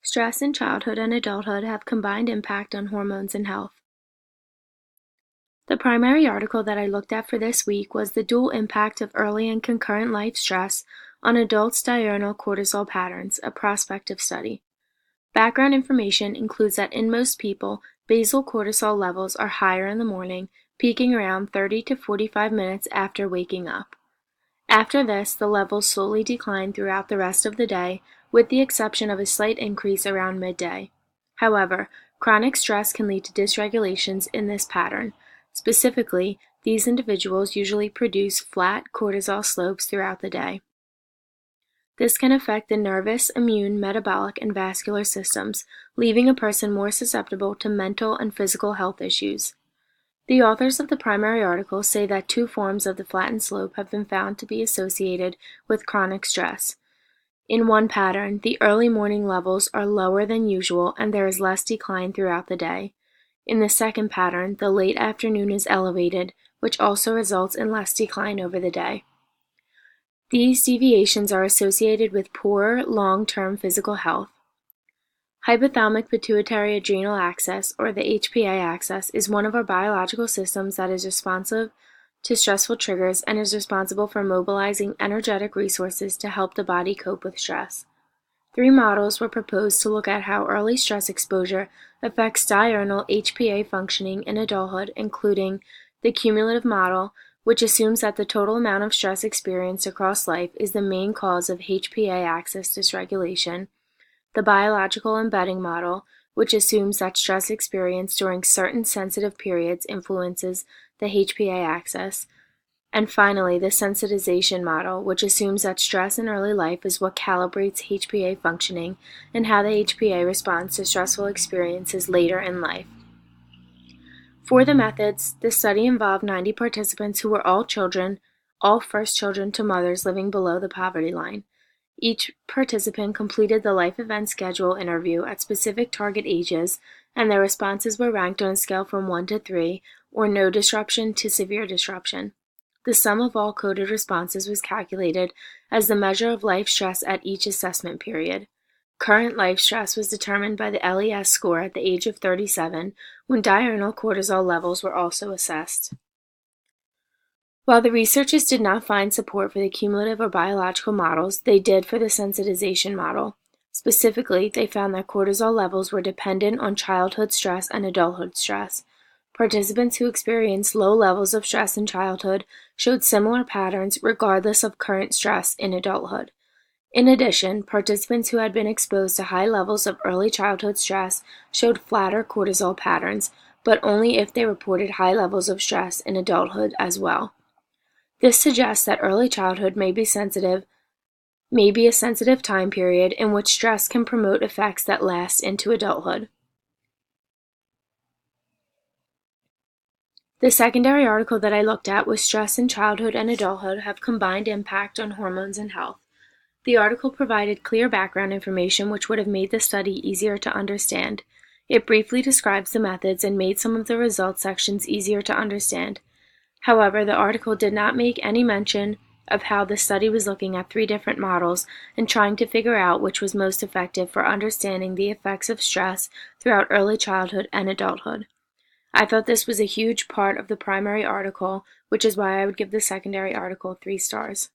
Stress in childhood and adulthood have combined impact on hormones and health. The primary article that I looked at for this week was the dual impact of early and concurrent life stress on adults' diurnal cortisol patterns, a prospective study. Background information includes that in most people, basal cortisol levels are higher in the morning, peaking around 30 to 45 minutes after waking up. After this, the levels slowly decline throughout the rest of the day, with the exception of a slight increase around midday. However, chronic stress can lead to dysregulations in this pattern. Specifically, these individuals usually produce flat cortisol slopes throughout the day. This can affect the nervous, immune, metabolic, and vascular systems, leaving a person more susceptible to mental and physical health issues. The authors of the primary article say that two forms of the flattened slope have been found to be associated with chronic stress. In one pattern, the early morning levels are lower than usual and there is less decline throughout the day. In the second pattern, the late afternoon is elevated, which also results in less decline over the day. These deviations are associated with poorer long-term physical health. Hypothalamic pituitary adrenal axis, or the HPA axis, is one of our biological systems that is responsive to stressful triggers and is responsible for mobilizing energetic resources to help the body cope with stress. 3 models were proposed to look at how early stress exposure affects diurnal HPA functioning in adulthood, including the cumulative model, which assumes that the total amount of stress experienced across life is the main cause of HPA axis dysregulation, the biological embedding model, which assumes that stress experienced during certain sensitive periods influences the HPA axis, and finally the sensitization model, which assumes that stress in early life is what calibrates HPA functioning and how the HPA responds to stressful experiences later in life. For the methods, the study involved 90 participants who were all children, all first children to mothers living below the poverty line. Each participant completed the life event schedule interview at specific target ages, and their responses were ranked on a scale from 1 to 3, or no disruption to severe disruption. The sum of all coded responses was calculated as the measure of life stress at each assessment period. Current life stress was determined by the LES score at the age of 37, when diurnal cortisol levels were also assessed. While the researchers did not find support for the cumulative or biological models, they did for the sensitization model. Specifically, they found that cortisol levels were dependent on childhood stress and adulthood stress. Participants who experienced low levels of stress in childhood showed similar patterns regardless of current stress in adulthood. In addition, participants who had been exposed to high levels of early childhood stress showed flatter cortisol patterns, but only if they reported high levels of stress in adulthood as well. This suggests that early childhood may be a sensitive time period in which stress can promote effects that last into adulthood. The secondary article that I looked at was Stress in Childhood and Adulthood Have Combined Impact on Hormones and Health. The article provided clear background information which would have made the study easier to understand. It briefly describes the methods and made some of the results sections easier to understand. However, the article did not make any mention of how the study was looking at 3 different models and trying to figure out which was most effective for understanding the effects of stress throughout early childhood and adulthood. I thought this was a huge part of the primary article, which is why I would give the secondary article 3 stars.